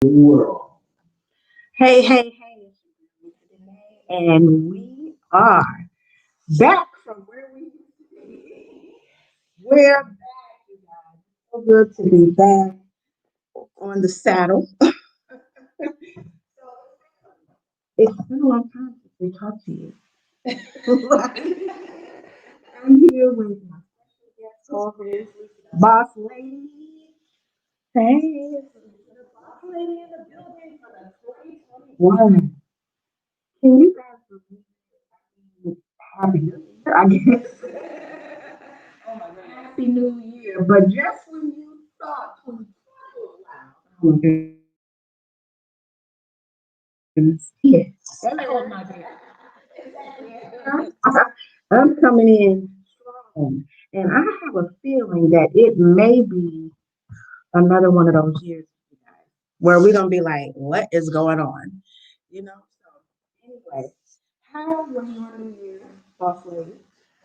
World. Hey, hey, hey, it's your girl, Lysa, and we are back from where we used to be. We're back, you guys. So good to be back on the saddle. It's been a long time since we talked to you. I'm here with my special guest co-host, Boss Lady. Hey, it's the Boss Lady in the building for the 2021. Can you guys believe Happy New Year, I guess. Oh my God. Happy New Year. But just when you thought 2020 was loud. Oh my goodness. Yes. Hello, my baby. I'm coming in strong. And I have a feeling that it may be another one of those years, you guys, where we're going to be like, what is going on? You know? So, anyway, how was your New Year, boss lady?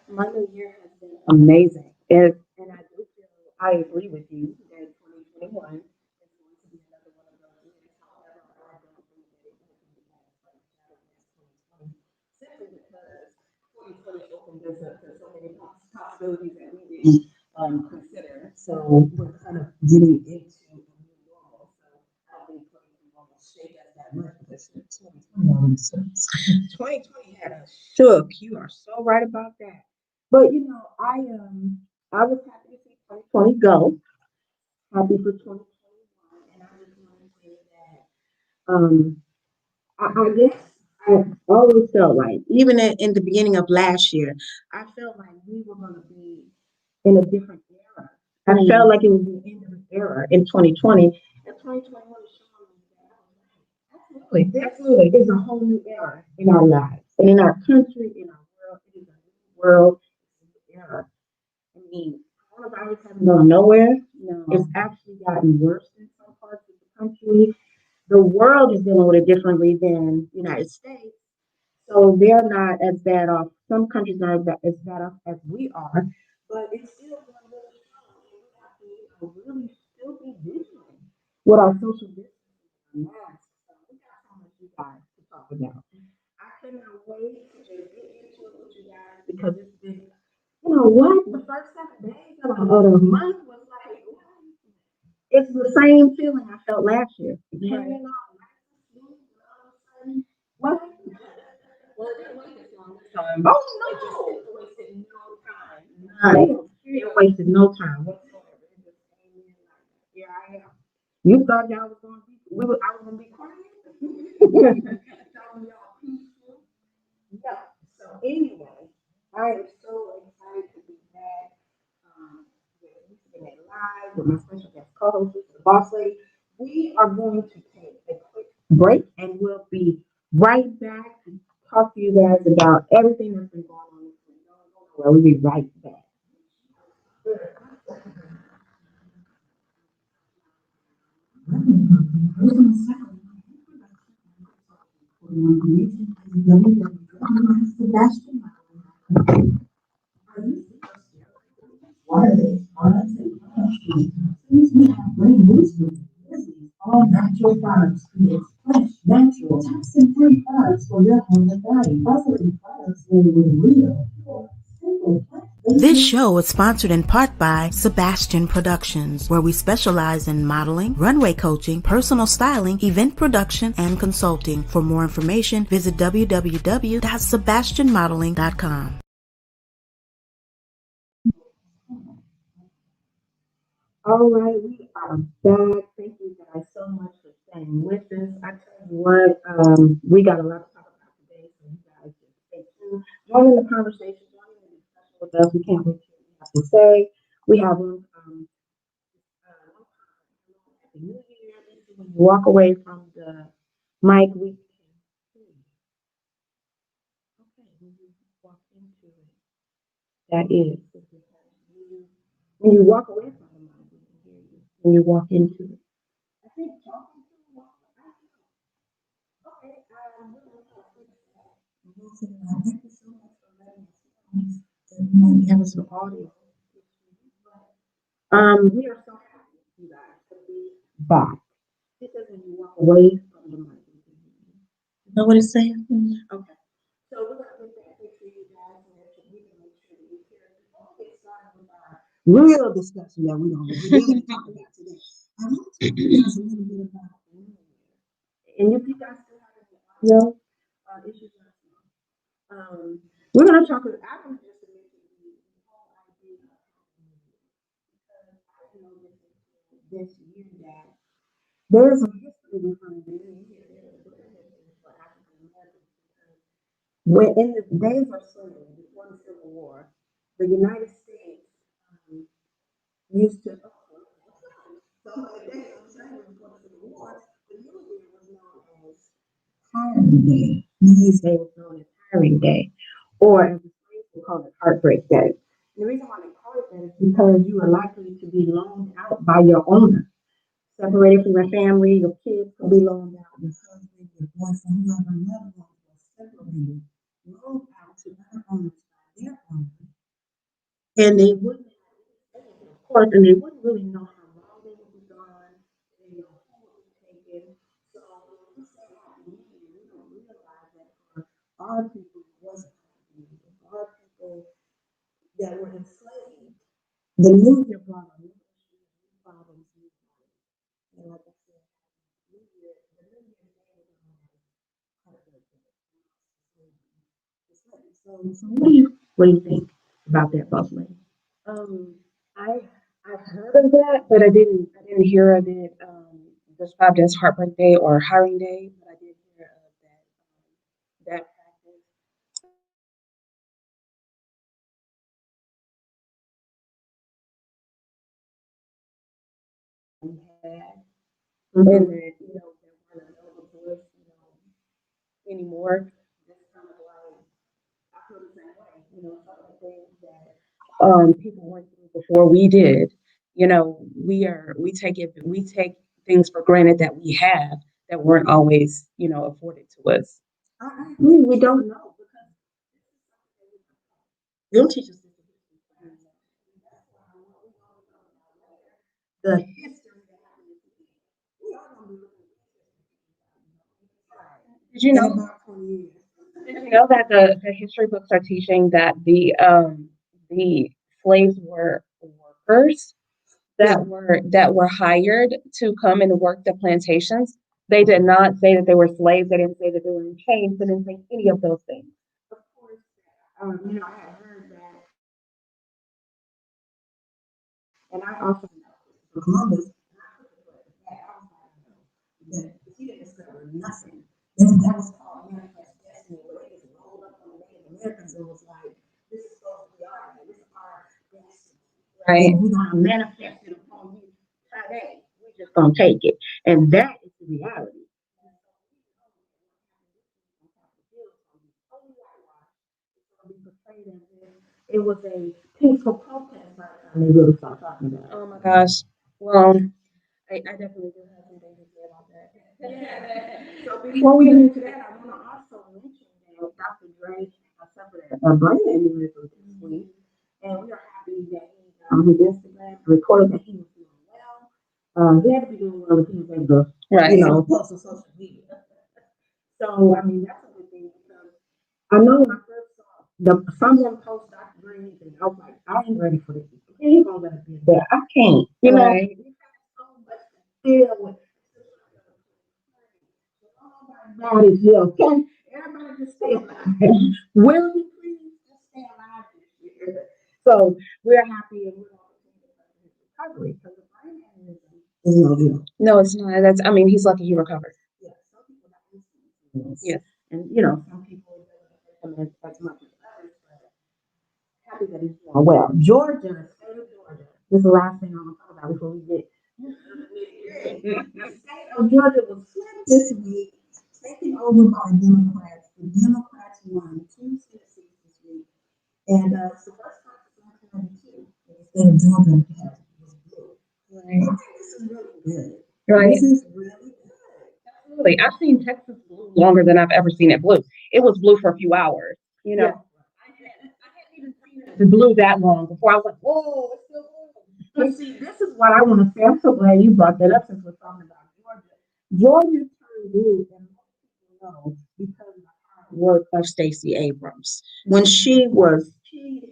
My New Year has been amazing. And I do feel, I agree with you that 2021 is going to be another one of those years. However, I don't think that it will be as much as 2020 simply because 2020 opened us up to so many possibilities that we didn't consider. So we're kind of getting into a new normal. So I don't think 2020 will shake us that much because 2020 already sucks. 2020 had us shook. You are so right about that. But I was happy to see 2020 go. Happy for 2021, and I just want to say that I guess I always felt like, even in the beginning of last year, I felt like we were going to be in a different era. I felt like it was the end of an era in 2020, and 2021 is showing me that absolutely, absolutely, it's a whole new era in our lives and in our country, in our world. It is a new world, it's a new era. I mean, coronavirus hasn't gone nowhere. No. It's actually gotten worse in some parts of the country. The world is dealing with it differently than the United States. So they're not as bad off. Some countries are as bad off as we are, but it's still going really strong. And we have to, really still be vigilant with our social distancing and masks. So we got so much you guys to talk about. I cannot wait to just get into it with you guys because it's been, what? The first 7 days of the month was like, it's the same feeling I felt last year. It came in all nice and smooth, and all of a sudden, what? Well, it didn't wait this long this time. Oh no! It wasted no time. None. It wasted no time whatsoever. It just came in like, here I am. You thought y'all was gonna be, I was gonna be quiet. Telling y'all peaceful. No. So anyway, I am so excited to be back with Denae Live with my special guest co-host, the boss lady. We are going to take a quick break and we'll be right back to talk to you guys about everything that's been going on. Well, we'll be right back. Since we have great news for you, all natural products create fresh, natural, toxin-free products for your home and body. Positive products made with real, pure, simple This show is sponsored in part by Sebastian Productions, where we specialize in modeling, runway coaching, personal styling, event production, and consulting. For more information, visit www.sebastianmodeling.com. All right, we are back. Thank you guys so much for staying with us. I tell you what, we got a lot to talk about today, so you guys just stay tuned. Join in the conversation, join in the discussion with us. We can't wait to hear what you have to say. We have Happy New Year. When you walk away from the mic, we can hear you. Okay, when you walk into it, that is. When you walk away from the mic, we can hear you. When you walk into it. I think talking to a walk. Okay, thank you so much for letting us know. We have some audio. We are so happy, you guys, to be back. This is when you walk away from the money. You know what it's saying? Okay. So we're going to get that picture, you guys, and so we can make sure that we care. Before we get started with our real discussion that we're going to talk about today, I want to talk to you guys a little bit about New Year. And if you guys still have any audio issues, we're going to talk about, I want to just mention the whole idea of because I didn't know this year that there's a history behind the New Year. There's a history for African Americans. When in the days of slavery, before the Civil War, the United States used to. So in the days of slavery before the Civil War, the New Year was known as Hiring Day. New Year's Day was known as Hiring Day, or as the slaves would call it, Heartbreak Day. And the reason why they call it that is because you are likely to be loaned out by your owner, separated from your family, your kids could be loaned out, your husband, your boyfriend, whoever, loved ones were separated, loaned out to other owners by their owner. And they wouldn't have, of course, and they wouldn't really know how long they would be gone, they didn't know who would be taken. So when we say happy New Year, we don't realize that for our people it wasn't happy New Year. For our people that were enslaved, the New Year brought a new issues, new problems, new problems. And like I said, New Year, the New Year day was known as Heartbreak Day. So what do you think about that, boss lady? Um, I I've heard of that, but I didn't hear of it described as Heartbreak Day or Hiring Day. But I did hear of that practice. We had, and Mm-hmm. that there weren't available to us, anymore. Just kind of like I feel the same way. Some of the things that people went through before we did. We take things for granted that we have that weren't always afforded to us. I agree. We don't know because they don't teach us this in history class. The history that happened. We are going to be looking Did you in know? about 20 years. Did you know that the history books are teaching that the slaves were workers Yeah. that were hired to come and work the plantations? They did not say that they were slaves. They didn't say that they were in chains. They didn't say any of those things. Of course, I had heard that, and I also know Columbus. That he didn't discover nothing. That was called manifest destiny, where they just rolled up on the Native Americans and was like, "This is what we are. This is our destiny. Right. And we're gonna manifest it upon you today. We're just gonna take it." And that is the reality. It was a peaceful protest by the time they really start talking about it. Oh my gosh. Well, I definitely do have some things to say about that. So before we get into that, I want to also mention that Dr. Dre suffered a brain aneurysm this week, and we are happy that he on his Instagram recorded that he was doing well. He had to be doing well if he was able to, Right. post on social media. So I mean that's a good thing because I know when I first saw someone post Dr. Dre and I was like, I ain't ready for this. He ain't gonna let it be there. I can't. Right. We have so much to deal with. Everybody, okay? Everybody just stay alive. Will you please just stay alive this year? So we're happy and we're all in recovery because the brain aneurysm is no deal. No, it's not. He's lucky he recovered. Yeah, some people not insulin. Yes. And some people it doesn't affect them as much as others, but happy that he's doing well. Georgia, state of Georgia. This is the last thing I'm gonna talk about before we get. The state of Georgia was flipped this week, taken over by Democrats. The Democrats won 2 Senate seats this week, and it's the first time since 1992 that the state of Georgia was blue. Right. I think this is really good. Right. This is really good. Absolutely. I've seen Texas blue longer than I've ever seen it blue. It was blue for a few hours. Yeah. I hadn't even seen it blue that long before I was like, whoa, it's still blue. But see, this is what I want to say. I'm so glad you brought that up since we're talking about Georgia. Georgia turned blue, and most people know because of the hard work of Stacey Abrams. When she was cheated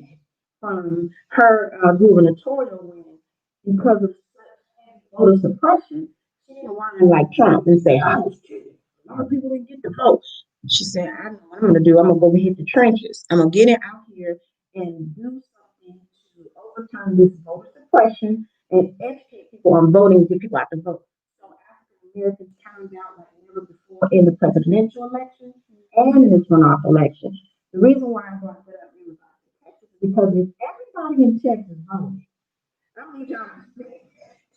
from her gubernatorial win because of such voter suppression, she didn't want to like Trump and say, I was cheated. A lot of people didn't get the vote. She said, I know what I'm going to do. I'm going to go hit the trenches. I'm going to get it out here and do something to overturn this voter suppression and educate people on voting, get people out to vote. So African Americans turned out like never before in the presidential election and in the runoff election. The reason why I brought that up is because if everybody in Texas voted, I need y'all to think,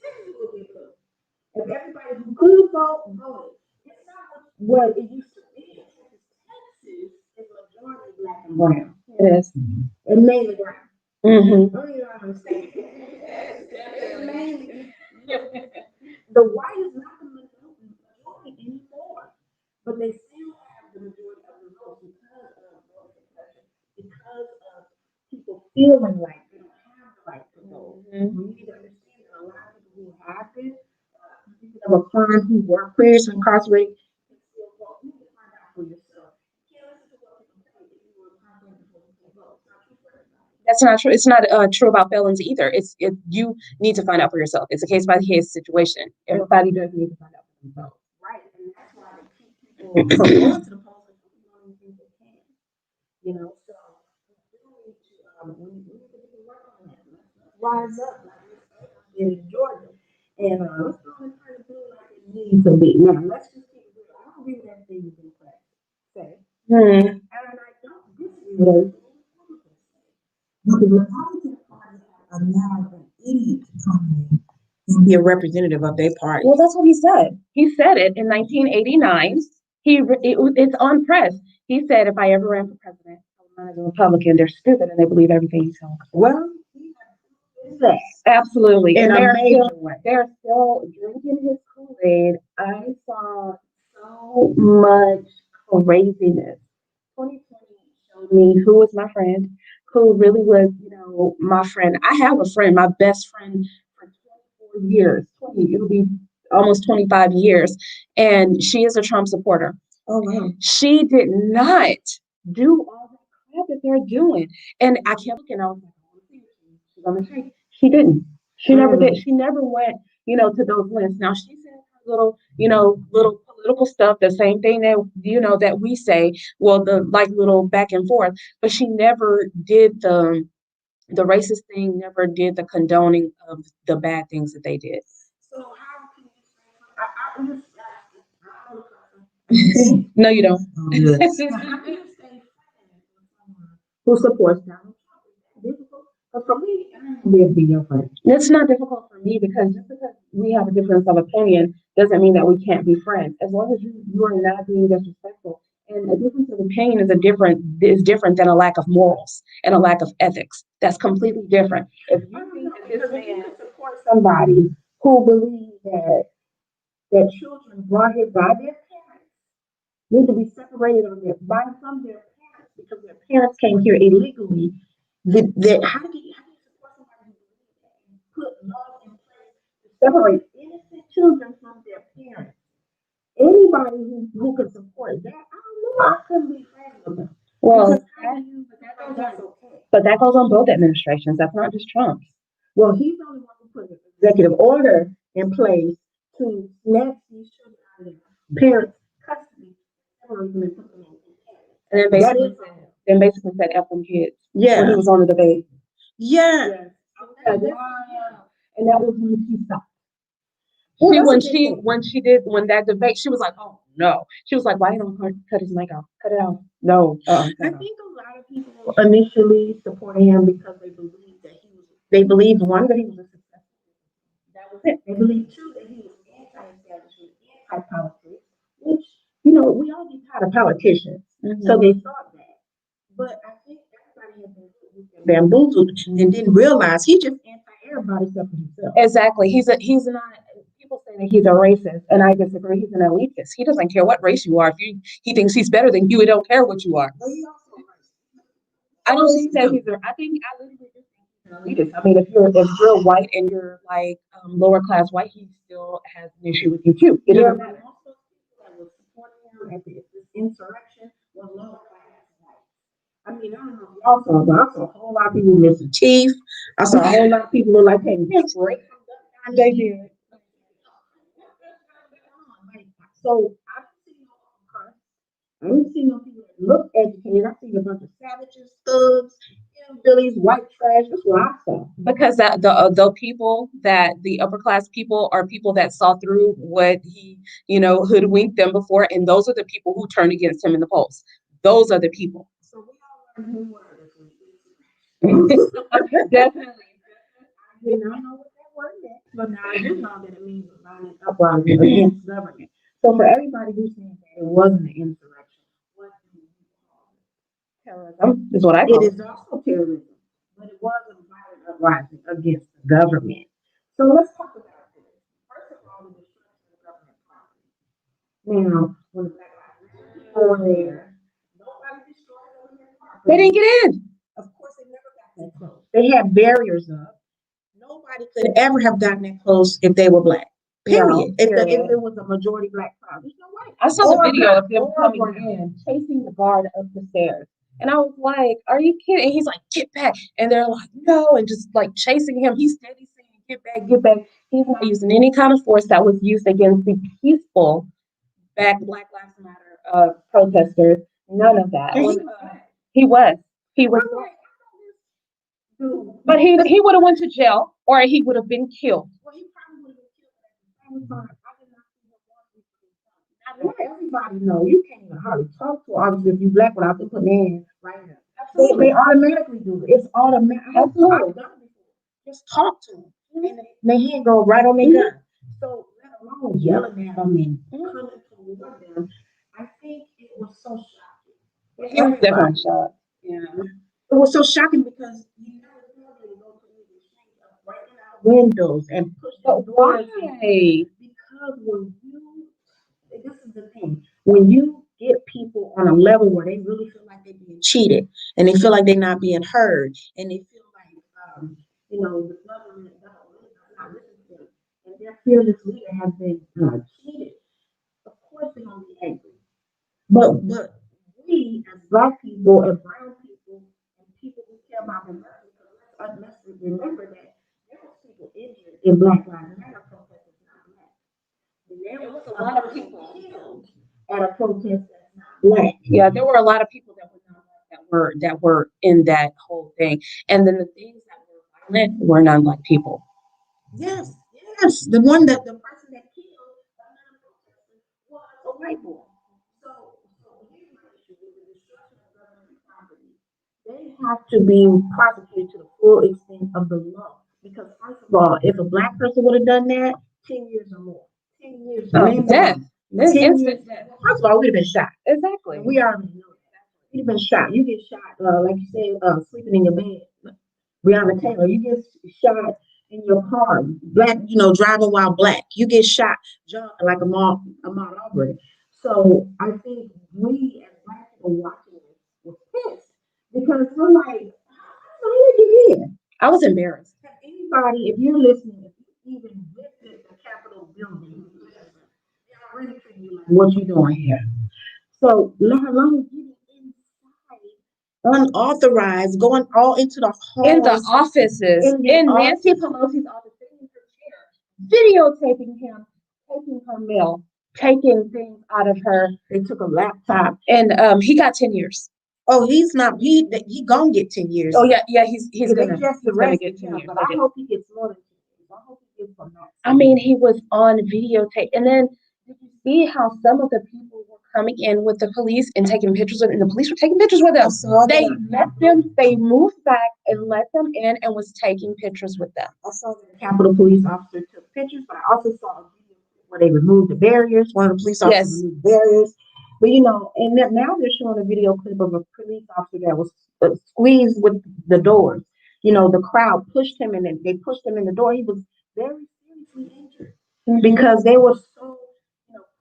Texas would be blue. If everybody who could vote voted, it's not what it used to be. Texas is majority black and brown. It is. And mainly brown. Mm-hmm. I don't even understand. It's mainly. The white is not the majority anymore, but they still have the majority of the vote because of voter suppression, because of people feeling like they don't have the right to vote. Mm-hmm. We need to understand that a lot of people who have this, people of a crime who were previously incarcerated, can still vote. You need to find out for yourself. You can't listen to what people say if you were incarcerated before you can vote. It's not true for everybody. That's not true. It's not true about felons either. You need to find out for yourself. It's a case by case situation. Everybody does need to find out for themselves. Right, and that's why they keep people from going to the polls because people don't even think they can. You know, so we need to we need to work on that. Let's rise up like this in Georgia, and let's go and try to do it like it needs to be. Now, let's just keep it real. I don't agree with everything you've been say, and I don't disagree with everything. But the Republican Party allowed an idiot to come in and be a representative of their party. Well, that's what he said. He said it in 1989. It's on press. He said, if I ever ran for president, I would run as a Republican. They're stupid and they believe everything he tells. Well, absolutely. In and a major way. They're still drinking his Kool-Aid. I saw so much craziness. 2020 showed me who was my friend, who really was, my friend. I have a friend, my best friend for 24 years. It'll be almost 25 years. And she is a Trump supporter. Oh, wow. She did not do all the crap that they're doing. And I kept looking, I was like, she's on the street. She didn't. She never did. She never went, to those lists. Now she said little political stuff, the same thing that, that we say, well, the like little back and forth, but she never did the racist thing, never did the condoning of the bad things that they did. So how can you No, you don't. Who supports Donald Trump? But for me, I don't be your friend. It's not difficult for me because just because we have a difference of opinion doesn't mean that we can't be friends. As long as you are not being disrespectful. And a difference of opinion is different than a lack of morals and a lack of ethics. That's completely different. If you think that this man support somebody who believes that children brought here by their parents need to be separated from their parents because their parents came here illegally. How do you support somebody who put laws in place to separate innocent children from their parents? Anybody who can support that, I don't know. I couldn't be friends with them. Well, but that goes on both administrations. That's not just Trump's. Well, he's the only one who put an executive order in place to snatch these children out of their parents' custody, separate them and put them in parents. And basically said F them kids. Yeah. When he was on the debate. Yeah. And that was when she stopped. When that debate, she was like, oh no. She was like, why don't you cut his mic off? Cut it off. No. I think a lot of people initially supported him because they believed one, that he was a successful. That was it. They believed two, that he was anti-establishment, anti-politics, which, we all get tired of politicians. Mm-hmm. So they thought that. But I think everybody had been bamboozled and didn't realize he just anti-everybody except for himself. Exactly. He's not. People say that he's a racist, and I disagree. He's an elitist. He doesn't care what race you are. If he thinks he's better than you, he don't care what you are. I don't think that he's. I literally think he's an elitist. I mean, if you're white and you're like lower class white, he still has an issue with you too. It doesn't matter. at this insurrection was lower class white. I mean, I don't know if y'all saw, but I saw a whole lot of people missing teeth. I saw a whole lot of people look like they were straight from the they did. So I don't see no people that look educated. I see a bunch of savages, thugs, hillbillies, white trash. That's what I saw. Because the people that the upper class people are people that saw through what he, hoodwinked them before, and those are the people who turned against him in the polls. Those are the people. So we all learned new words. Definitely. I did not know what that word meant, but now I do know that it means a violent uprising against government. So for everybody who's saying that it wasn't an insurrection, what do you call it? Terrorism is what I call It is also terrorism, but it was a violent uprising against the government. So let's talk about this. First of all, the destruction of government property. Now, when the Black Lives Matter were there, nobody destroyed government property. They didn't get in. Of course, they never got that close. They had barriers up. Nobody could ever have gotten that close if they were Black. Period. No, if period. it was a majority Black crowd, there's no way. I saw the video of them coming brown. in, chasing the guard up the stairs. And I was like, are you kidding? And he's like, get back. And they're like, no, and just like chasing him. He's steady saying, get back, get back. He's not using any kind of force that was used against the peaceful Black Lives Matter protesters. None of that. He was. But he would have went to jail, or he would have been killed. Well, he probably would have been killed at the same time. I did not see him want to. Everybody know you can't even hardly talk to obviously if you Black without them putting in right now. They automatically do it. It's automatic. Absolutely. I've done it before. Just talk to them. And their hand go right on their gun. So let alone yelling at them and coming toward them. I think it was so shocking. It was definitely shocking. Yeah. It was so shocking because you never thought they would go to the exchange of breaking out windows and push the doors. Why? Because this is the thing, when you get people on a level where they really feel like they're being cheated and they feel like they're not being heard and they feel like, the government is not listening to them and their fearless leader has been cheated, of course they're going to be angry. But we as Black people and brown people and people who care about America, let's remember that there were people injured in Black Lives Matter protests not Black. There was a lot of people killed at a protest that's not Black. Yeah, there were a lot of people that were not Black that were in that whole thing, and then the things that were violent were non-Black people. Yes, the person that killed another protester was a white boy. So here's my issue with the destruction of government property. They have to be prosecuted to the full extent of the law. Because first of all, if a Black person would have done that, 10 years or more. 10 years. Death. 10 years. First of all, we'd have been shot. Exactly. We already know that. We'd have been shot. You get shot, like you said, sleeping in your bed. Breonna Taylor, you get shot in your car, Black, driving while Black. You get shot, like Ahmaud Arbery. So I think we as Black people watching this were pissed because we're like, how did you get in? I was embarrassed. Anybody, if you're listening, if you even visited the Capitol building, they're already treating you like, what you doing here? So let alone getting inside, unauthorized, going all into the halls, in the offices, in Nancy Pelosi's office, sitting in her chair, videotaping him, taking her mail, taking things out of her. They took a laptop, and he got 10 years. Oh, he's not. He gonna get 10 years. Oh yeah, he's gonna get 10 years. But I hope he gets more than 10 years. I hope he gets from that. I mean, he was on videotape, and then did you see how some of the people were coming in with the police and taking pictures and the police were taking pictures with them? They let them. They moved back and let them in and was taking pictures with them. I saw that the Capitol police officer took pictures, but I also saw a video where they removed the barriers. One of the police officers removed barriers. But and now they're showing a video clip of a police officer that was squeezed with the doors. The crowd pushed him and they pushed him in the door. He was very seriously injured because they were so,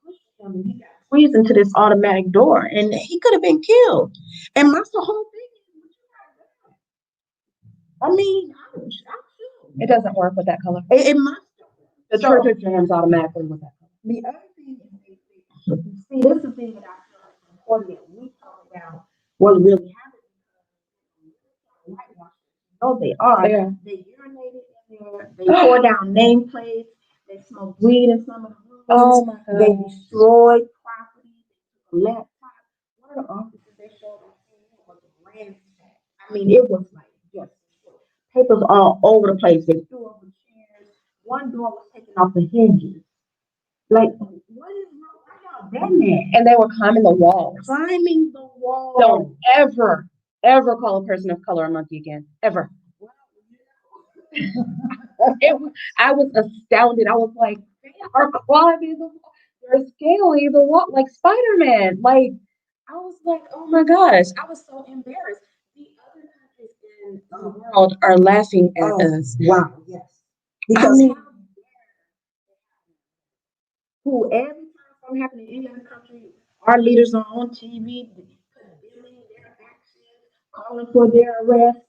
pushing him. And he got squeezed into this automatic door and he could have been killed. And that's the whole thing. I mean, I'm sure. It doesn't work with that color. It must. The trigger jams automatically with that color. The other thing is, see, this is the thing that I what really happened. Whitewashed. No, they are. Yeah. They urinated in there. They tore down nameplates. They smoked weed in some of the rooms. Oh my They God. destroyed property. They took a laptop. One of the officers they showed us was ransacked. I mean, it was like just papers all over the place. They threw over chairs. One door was taken off the hinges. Like, what is wrong? Why y'all done that? And they were climbing the walls. Climbing the wall. Don't ever call a person of color a monkey again. Ever. I was astounded. I was like, they are climbing the wall. They're scaling the wall like Spider-Man. Like, I was like, oh my gosh. I was so embarrassed. The other countries in the world are laughing at us. Wow, yes. I Because mean, who every time something happened in any other country, our leaders are on TV, condemning their actions, calling for their arrest.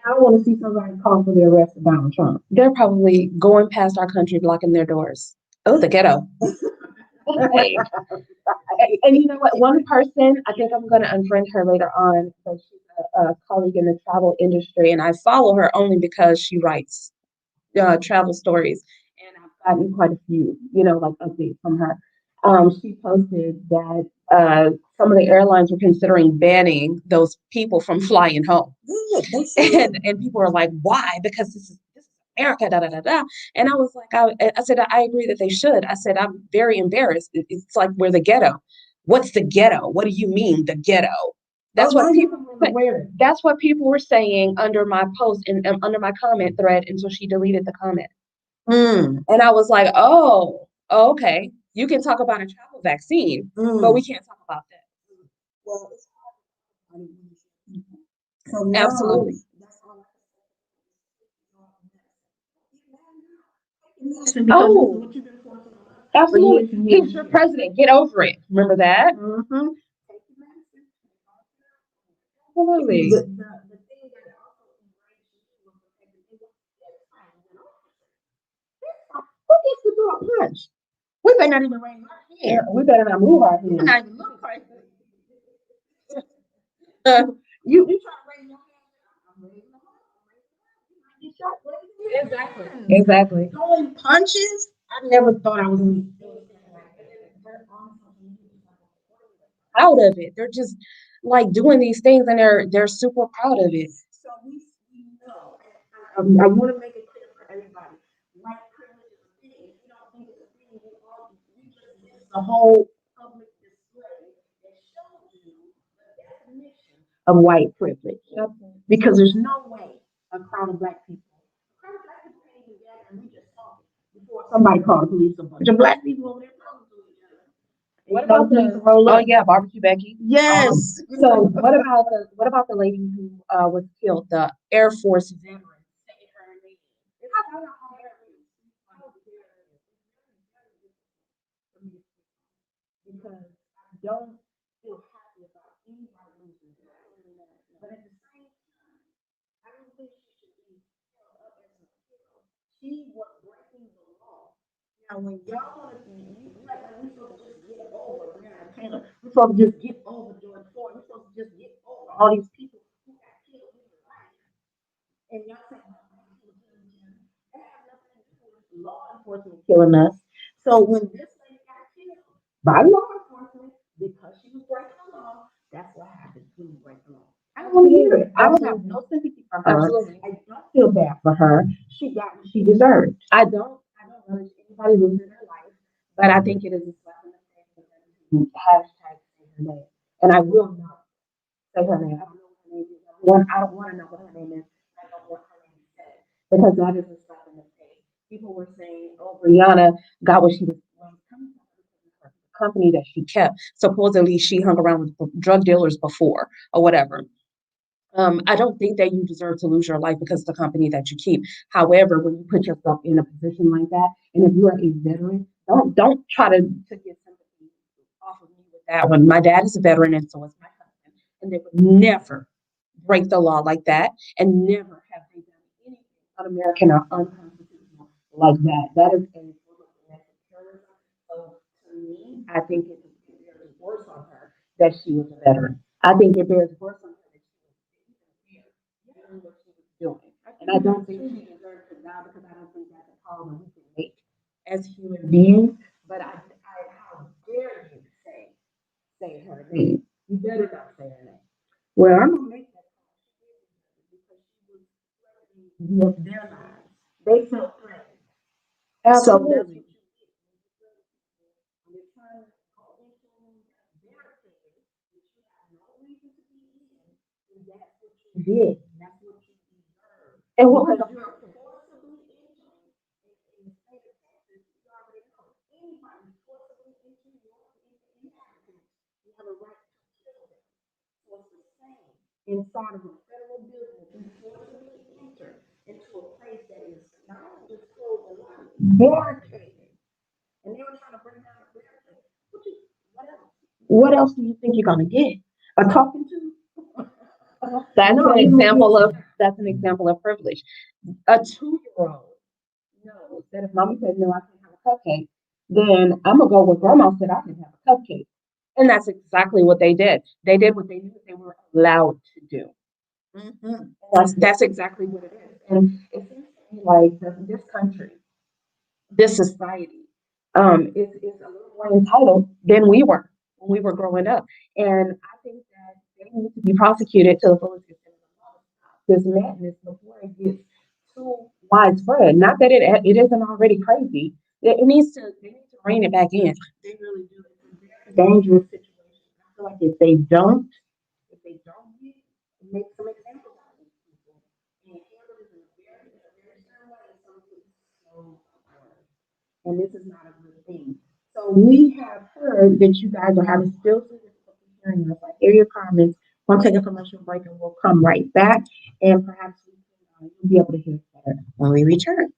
Now I want to see somebody call for the arrest of Donald Trump. they're probably going past our country, blocking their doors. Oh, the ghetto. Like, and you know what? One person, I think I'm going to unfriend her later on, but she's a colleague in the travel industry, and I follow her only because she writes travel stories, and I've gotten quite a few, like updates from her. She posted that some of the airlines were considering banning those people from flying home, and people are like, "Why?" Because this is America, da da da da. And I was like, I said, I agree that they should. I said, I'm very embarrassed. It's like we're the ghetto. What's the ghetto? What do you mean the ghetto? That's what people were. That's what people were saying under my post and under my comment thread until she deleted the comment. And I was like, oh, okay. You can talk about a travel vaccine, but we can't talk about that. Well, it's hard. So now, Absolutely. that's all I can say. Absolutely. He's your president. Get over it. Remember that? Mm-hmm. Absolutely. The thing that also enraged me was the fact that they were who gets to throw a punch? We better not even raise our hand. We better not move our We hands. not even look crazy. You try to raise your hand. I'm raising my hand. You shot raising your hand. Exactly. Throwing punches. I never thought I was going to do it. Proud of it. They're just like doing these things and they're super proud of it. So we know. I want to make it clear for everybody. White privilege is a thing. If you don't think it's a thing, you just missed the whole public display that shows you the definition of white privilege. Because there's no way a crowd of black people can't even gather and we just talk before somebody called the police. A bunch of black people over there talking to each other. What about barbecue Becky? Yes. So what about the lady who was killed, the Air Force veteran? Say her name. Because I don't feel happy about anybody losing that. But at the same time, I don't think she should be held up as a hero. She was breaking the law. Now, when y'all want to be, like we're supposed to just get over Breonna Taylor, we're supposed to just get over George Floyd, we're supposed to just get over all these people who got killed in their life. And y'all say, that has nothing to do with law enforcement killing us. So when this lady got killed by law enforcement because she was breaking the law, that's what happens when you break the law. I don't want to hear it. I don't have no sympathy for her. Absolutely. I don't feel bad for her. She got what she deserved. I don't relish anybody losing their life, but I think it is a slap in the face for them to hashtag say her name. And I will not say her name. I don't know what her name is. I don't want to know what her name is. I don't want her name said because that is a slap in the face. People were saying, "Oh, Brianna got what she was coming from the company that she kept. Supposedly, she hung around with drug dealers before or whatever." I don't think that you deserve to lose your life because of the company that you keep. However, when you put yourself in a position like that, and if you are a veteran, don't try to get sympathy off of me with that one. My dad is a veteran, and so is my husband, and they would never break the law like that, and never have they done anything un-American or unconstitutional like that. That is a form of domestic terrorism. So to me, I think it's worse on her that she was a veteran. I think it bears worse on her that she was doing what she was doing. And I don't think she deserves it now because I don't think that's a call that we can make as human beings. But how dare you say her name? You better not say her name. Well, I'm gonna make that because she was with their lives. They felt threatened. So that's what Absolutely. you're trying to go into their affairs, which you have no reason to be in, and that's what you did. That's what you deserve. And what was Because the you're forcibly entering in the state of Texas, you already know. Anybody forcibly entering your inhabitants, you have a right to kill them. So it's the same inside of a federal building. You forcibly enter into a place that is not only just closed and locked, barricaded. And they were trying to bring down the barricade. What else? What else do you think you're gonna get? A talking to? That's No, an you example get of that's an example of privilege. a 2-year-old knows that if mama said no, I can't have a cupcake, then I'm gonna go with grandma said I can have a cupcake. And that's exactly what they did. They did what they knew they were allowed to do. Mm-hmm. That's exactly what it is. And it seems to me like this country, this society, is a little more entitled than we were when we were growing up. And I think that they need to be prosecuted to the fullest extent of the law. This madness before it gets too widespread. Not that it isn't already crazy. They need to rein it back in. They really do. It's a very dangerous situation. I feel like if they don't make some examples out of these people and handle it in a very certain way, some people so hard. And this is not a good thing. So we have heard that you guys are having still some difficulty hearing us. I hear your comments. We'll take a commercial break and we'll come right back. And perhaps we can you'll be able to hear us better when we return.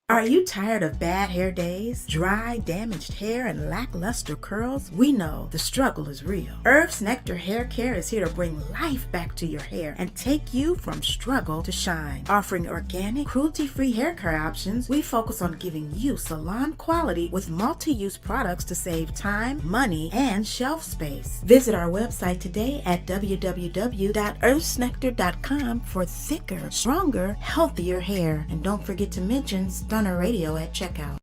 Are you tired of bad hair days, dry, damaged hair, and lackluster curls? We know the struggle is real. Earth's Nectar Hair Care is here to bring life back to your hair and take you from struggle to shine. Offering organic, cruelty-free hair care options, we focus on giving you salon quality with multi-use products to save time, money, and shelf space. Visit our website today at www.earthsnectar.com for thicker, stronger, healthier hair. And don't forget to mention Stunner Radio at checkout.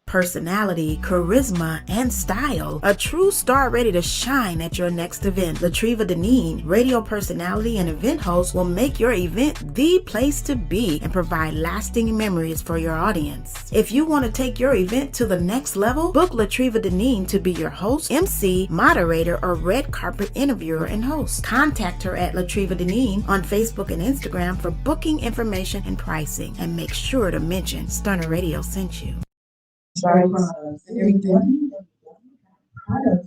Personality, charisma, and style. A true star ready to shine at your next event. Latriva Denae, radio personality and event host, will make your event the place to be and provide lasting memories for your audience. If you want to take your event to the next level, book Latriva Denae to be your host, MC, moderator, or red carpet interviewer and host. Contact her at Latriva Denae on Facebook and Instagram for booking information and pricing. And make sure to mention Stunner Radio sent you. Sorry, products and everything. Products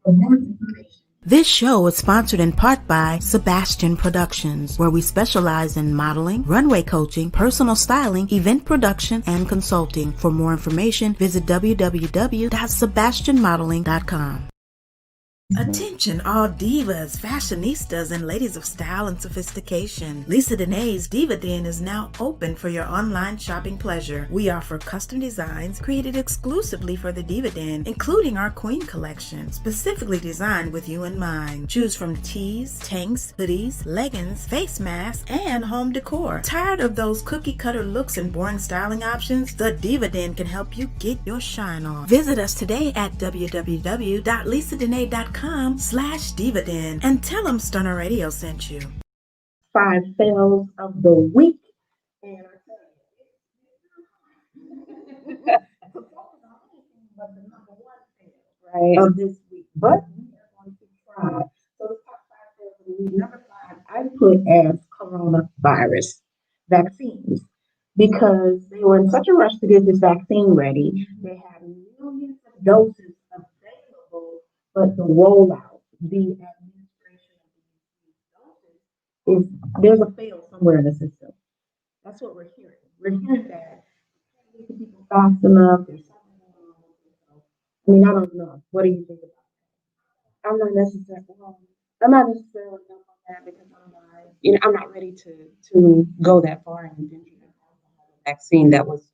for more information. This show is sponsored in part by Sebastian Productions, where we specialize in modeling, runway coaching, personal styling, event production, and consulting. For more information, visit www.sebastianmodeling.com. Attention all divas, fashionistas, and ladies of style and sophistication. Lysa Denae's Diva Den is now open for your online shopping pleasure. We offer custom designs created exclusively for the Diva Den, including our Queen collection, specifically designed with you in mind. Choose from tees, tanks, hoodies, leggings, face masks, and home decor. Tired of those cookie cutter looks and boring styling options? The Diva Den can help you get your shine on. Visit us today at www.lysadenae.com/divaden and tell them Stunner Radio sent you. 5 fails of the week. And I tell you, to focus on anything but the number one fail, right, of this week. But we are going to try. So the top 5 fails of the week. Number 5, I put as coronavirus vaccines because they were in such a rush to get this vaccine ready. They had millions of doses available, but the rollout, the administration of these doses is there's a fail somewhere in the system. That's what we're hearing. We're hearing that we can't get to people fast enough. There's something going on. I mean, I don't know. What do you think about that? I'm not necessarily up on that because I'm not ready to go that far and venture to have a vaccine that was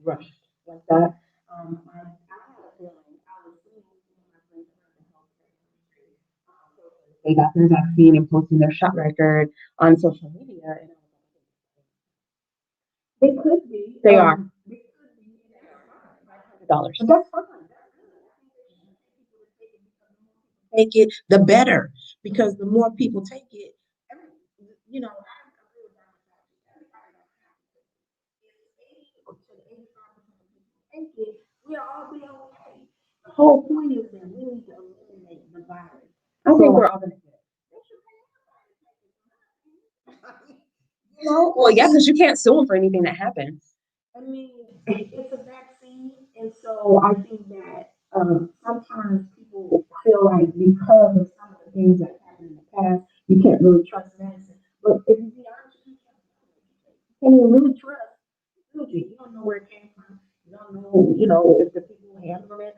rushed like that. I had a feeling I was seeing they got their vaccine and posting their shot record on social media. And They could be. they are They could be. $500. But that's fine. Take it, the better, because the more people take it, you know, I agree with that. If 80 to 85% of people take it, we'll all be okay. The whole point is that we need to eliminate the virus. I think we're all gonna get it. Well, yeah, because you can't sue them for anything that happens. I mean, it's a vaccine, and so I think that sometimes people feel like because of some of the things that happened in the past, you can't really trust medicine. But if you be honest with you, you can't even really trust food. You don't know where it came from. You know, if the people who handle it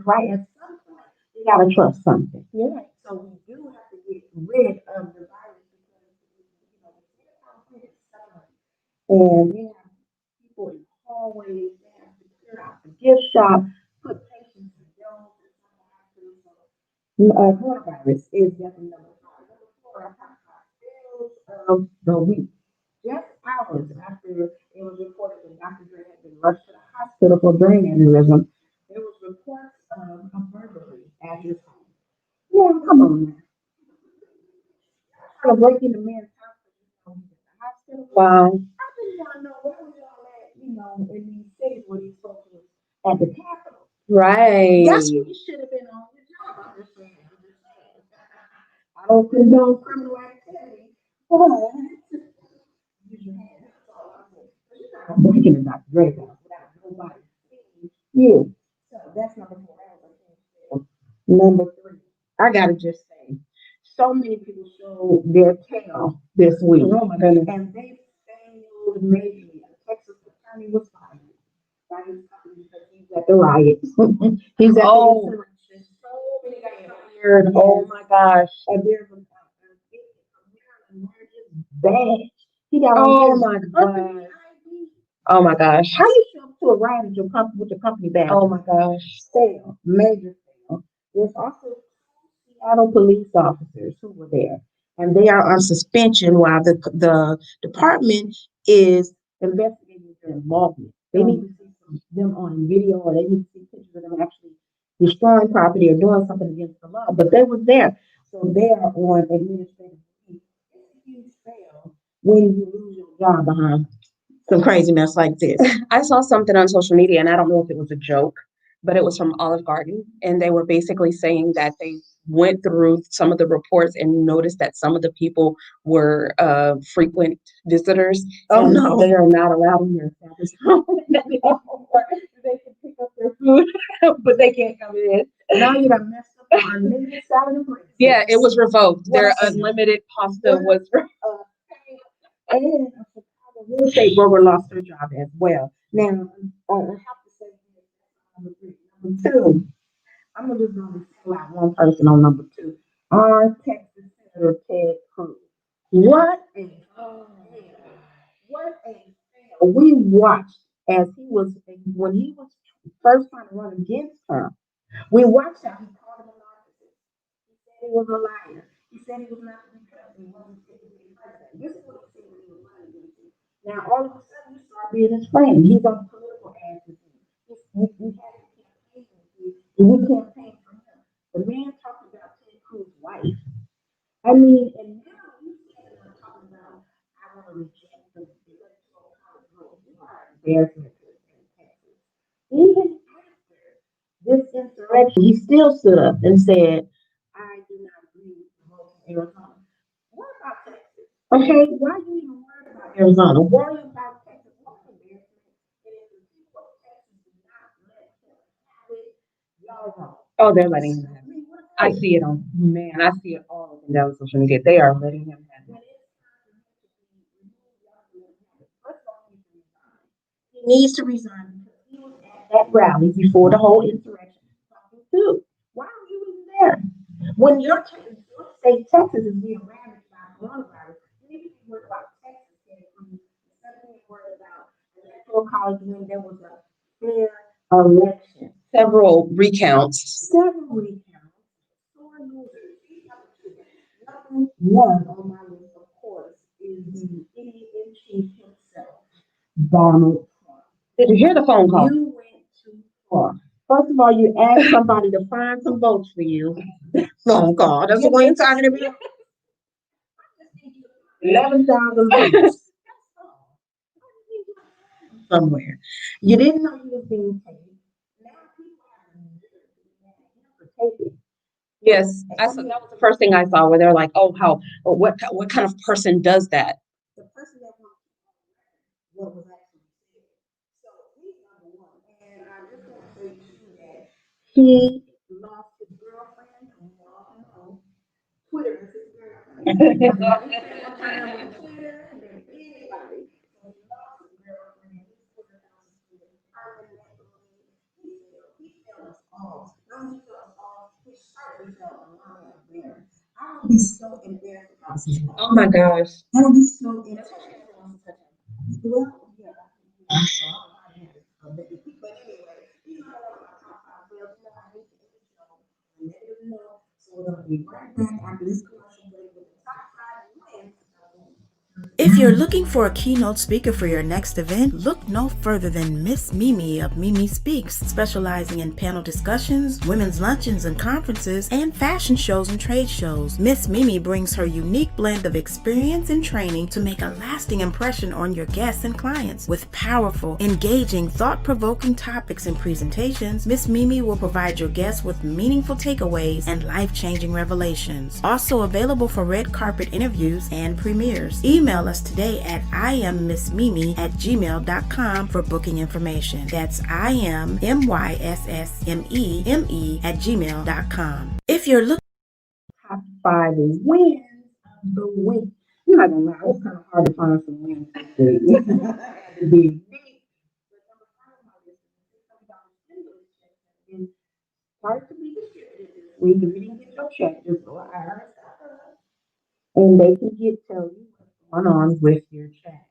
right. At some point, you gotta trust something. Yeah. So we do have to get rid of the virus because you know it's suffering. And we have people in hallways, they have to clear out the gift shop, put patients in jails and some hospitals. So, coronavirus is definitely number five. Number four, our top five sales of the week. Just hours after it was reported that Dr. Dre had been rushed to the hospital for brain aneurysm, there was reports of a burglary at his home. Yeah, come on now. Trying to break into man's house at the hospital. Wow. I just want to know where was y'all at, in these cities where these folks was at the Capitol. Right. That's what you should have been on your job. I'm just saying. I don't condone criminal activity. But use your hands. That's all I'm saying. I'm breaking into Dr. Dre's house without nobody seeing you. So that's number four. Number three, I gotta just say, so many people showed their tail this week. Oh my goodness. And they failed majorly. A Texas attorney was fired by his company because he's at the riots. He's at the insurrection. So many got fired. Oh my gosh. And there's a Maryland badge. He got Oh on his my company gosh. ID. Oh my gosh. How you show up to a riot with your company badge? Oh my gosh. Sale, major sale. There's also Seattle police officers who were there, and they are on suspension while the department is investigating their involvement. They need to see them on video, or they need to see pictures of them actually destroying property or doing something against the law. But they were there, so they are on administrative leave. It's a huge fail when you lose your job behind some craziness like this. I saw something on social media, and I don't know if it was a joke, but it was from Olive Garden, and they were basically saying that they went through some of the reports and noticed that some of the people were frequent visitors. Oh, and no. they are not allowed in their establishment. They can pick up their food, but they can't come in. Now you done messed up the unlimited salad and bread. Yeah, it was revoked. What Their a shame. unlimited pasta was. And a Chicago real estate broker lost their job as well. Now, I have to say this, number three. Number two, I'm gonna just gonna single out one person on number two. Our Texas Senator Ted Cruz. What a fail. What a fail. We watched as when he was first trying to run against Trump. We watched how he called him a narcissist. He said he was a liar. He said he was not the president. He wasn't fit to be president. This is what he said when he was running against him. Now all of a sudden you start being his friend. He's on political ads with you. We had a campaign with you, and you campaign for him. The man talked about Ted Cruz's wife. I mean, and now you are talking about I want to reject the electoral college rules. You are embarrassment to Texas. Even after this insurrection, he still stood up and said, I do not agree with the vote in Arizona. What about Texas? Okay, why are you even worried about Arizona? Worry about Texas. What embarrassment. And if the people of Texas do not let him have it, y'all wrong. Oh, they're letting him have it. I see it I see it all up and down social media. They are letting him have it. He needs to resign because he was at that rally before the whole insurrection talking too. Why are you even there? When your state Texas is being ravaged by coronavirus, you need to be worried about Texas instead of being worried about electoral college when there was a fair election. Several recounts. Several recounts. Sore losers. one on my list, of course, is the idiot in chief himself, Donald Trump. Did you hear the phone call? You went too far. First of all, you asked somebody to find some votes for you. Phone call. That's the one you're talking about. 11,000 votes Somewhere. you didn't know you was being paid. Now people have to take it. Yes, I saw that was the first thing I saw where they're like, "Oh, how or what kind of person does that?" The person that wants what was actually said. So he's number one. And I just want to say too that he lost his girlfriend. We all know Twitter is his girlfriend. He spent more time with Twitter than anybody. So he lost his girlfriend. His Twitter house is permanently. He failed us all. Not only failed us all, he certainly failed a lot of parents. I would be so embarrassed about this. Oh my gosh. I would be so embarrassed. Well, yeah. But anyway, you know what my top five bills, you know, I hate to end the show on a negative note. So we're gonna be right back after this commercial break with the top five wins. If you're looking for a keynote speaker for your next event, look no further than Miss Mimi of Mimi Speaks, specializing in panel discussions, women's luncheons and conferences, and fashion shows and trade shows. Miss Mimi brings her unique blend of experience and training to make a lasting impression on your guests and clients. With powerful, engaging, thought-provoking topics and presentations, Miss Mimi will provide your guests with meaningful takeaways and life-changing revelations. Also available for red carpet interviews and premieres. Email us today at iambissmeme@gmail.com for booking information. That's iambissmeme@gmail.com. If you're looking Top five wins of the week. You're not gonna lie, it was kind of hard to find some wins this week. To be deep. But number five on my list is $600 stimulus check that has been started to be distributed this week. If you didn't get your check, just go to IRS and they can tell you what's going on with your check.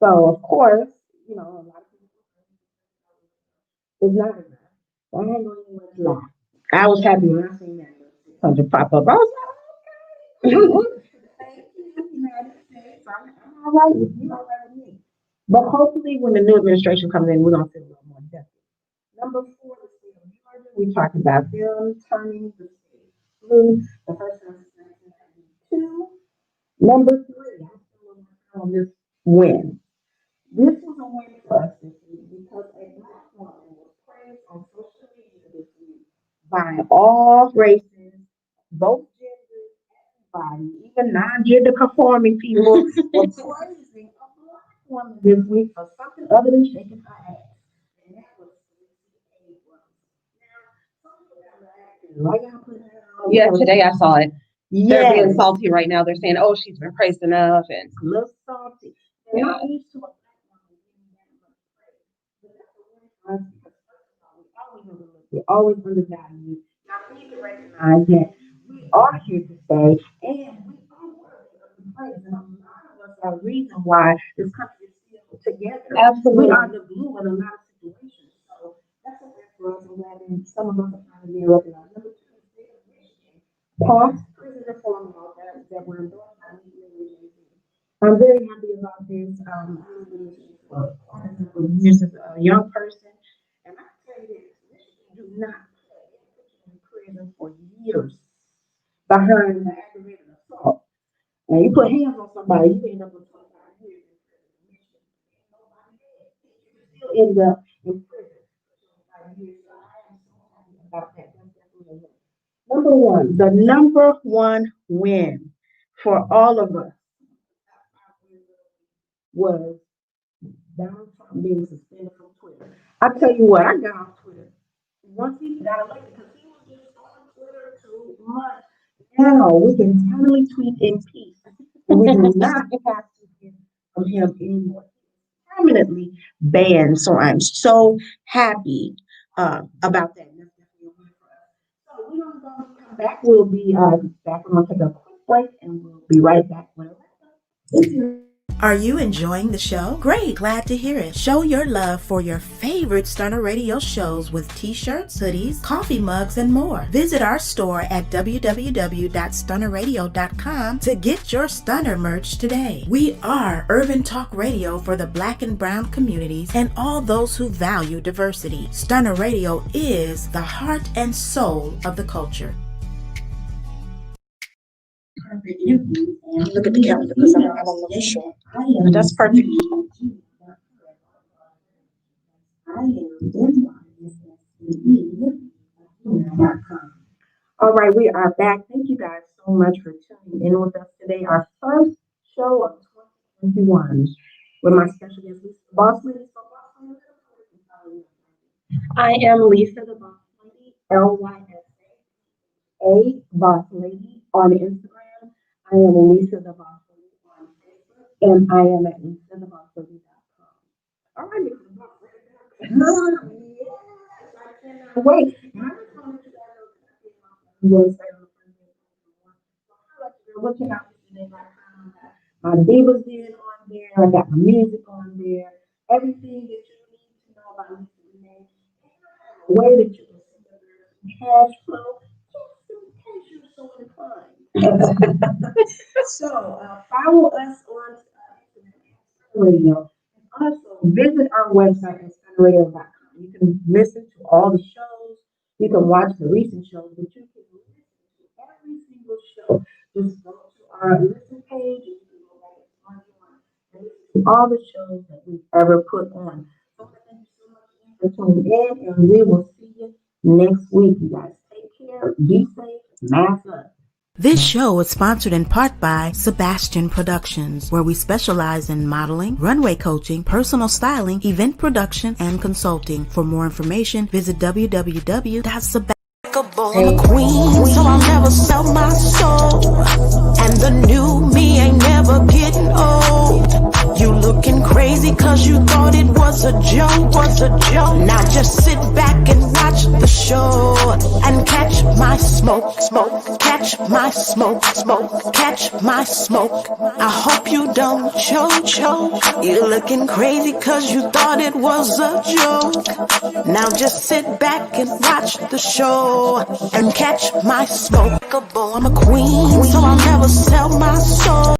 So of course, you know, a lot of people it's not enough. So I ain't gonna even lie. I was happy when I seen that 600 pop up. I was like, thank you, United States. I'm all right with you, all right with me. But hopefully, when the new administration comes in, we're gonna feel a little more justice. Number four, the state of Georgia. We talked about them turning the state blue. The first time since 1992. Number three, I'm still on this win. This was a win for us this week because a black woman was praised on social media this week by all races, both genders, everybody, even non-gender conforming people were praising a black woman this week for something other than shaking her ass. And that was Abrams. Now, some people got mad. Why y'all put her on? Yeah, today I saw it. They're Yes, being salty right now. They're saying, "Oh, she's been praised enough," and a little salty. They're not used to a black woman getting that much praise. But that's a win for us because first of all, we always overlooked, we're always undervalued. Now we need to recognize that we are here to stay and we are worthy of the praise. And a lot of us are the reason why this country is still together. We absolutely. are the glue in a lot of situations. So that's a win for us. I'm glad that some of us are trying to be recognized. Number two, the state of Michigan passed prison reform law that were endorsed by me. I'm very happy about this. I've been listening for quite a number of years as a young person, and I tell you this, Michigan do not put you in prison for years behind the aggravated assault. Now you put hands on somebody, you end up with 25 years in prison in Michigan. Ain't nobody dead. You still end up in prison for 25 years. So I am so happy about that. That's definitely a win. Number one, the number one win for all of us was Donald Trump being suspended from Twitter. I tell you what, I got off Twitter once he got elected because he was just on Twitter too much. Now we can finally tweet in peace. And we do not have to hear from him anymore. Permanently banned. So I'm so happy about that. That's definitely a win for us. So we're gonna go come back. We'll be back. We're gonna take a quick break and we'll be right back with Alexa. Are you enjoying the show? Great, glad to hear it. Show your love for your favorite Stunner Radio shows with t-shirts, hoodies, coffee mugs, and more. Visit our store at www.stunnerradio.com to get your Stunner merch today. We are urban talk radio for the Black and brown communities and all those who value diversity. Stunner Radio is the heart and soul of the culture. Look at the calendar because I'm not sure. But that's perfect. All right, we are back. Thank you guys so much for tuning in with us today. Our first show of 2021 with my special guest, Lysa, the Boss Lady. I am Lysa, the Boss Lady, Lysa, Boss Lady on Instagram. I am Lysa, the Boss Lady on Facebook, and I am at LysaTheBossLady.com. All right, Lysa, the Boss Lady. I cannot wait. My divas in on there. I got my music on there. Everything that you need to know about Lysa Denae. A way that you can send her some cash flow, just in case you're so inclined. So follow us on radio. And also visit our website at stunnerradio.com. You can listen to all the shows. You can watch the recent shows, but you can listen to every single show. Just go to our listen page and you can go back and listen to all the shows that we've ever put on. So thank you so much for tuning in, and we will see you next week. You guys take care, be safe, mask up. This show is sponsored in part by Sebastian Productions, where we specialize in modeling, runway coaching, personal styling, event production, and consulting. For more information, visit www.sebastian.com. I'm a queen, so I'll never sell my soul. And the new me ain't never getting old. You looking crazy cause you thought it was a joke, Now just sit back and watch the show and catch my smoke, catch my smoke, catch my smoke. I hope you don't choke. You looking crazy cause you thought it was a joke. Now just sit back and watch the show and catch my smoke. I'm a queen, so I'll never sell my soul.